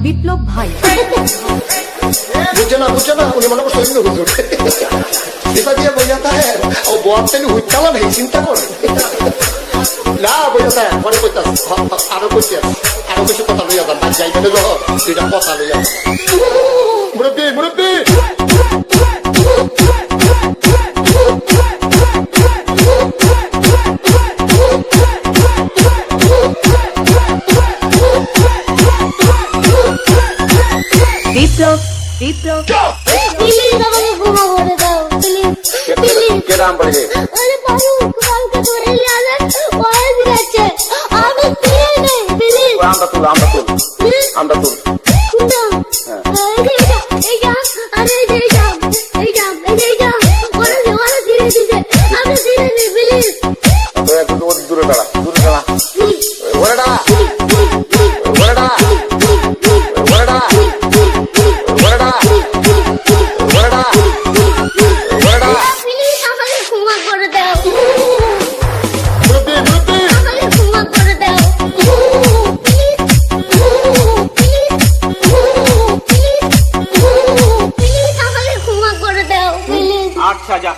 বিপ্লব ভাই বুঝছে না উনি মনে করছে এটা দিয়ে বোঝা থাকে ও বয়ারটানি হুইটালা নেই চিন্তা করে না বোঝা থাকে পরে কইতাম আরো কইতে আরো কিছু কথা লইয়া যান বাদ যাইবেন যখন দুইটা কথা লইয়া মুরব্বী মুরব্বী বিপ্লব বিপ্লব প্লিজ আমাকে ক্ষমা করে দাও প্লিজ কে নাম পড়ে আরে বাবু কালকে ধরে নিয়ে আসেন ওই দিচ্ছে আমি প্লিজ নেই প্লিজ আমরা তুল এই যা আরে এই যা ওরা ধীরে দিছে আমি ধীরে নেই প্লিজ তো একটু দূরে দাঁড়া ওরে দাঁড়া আচ্ছা যা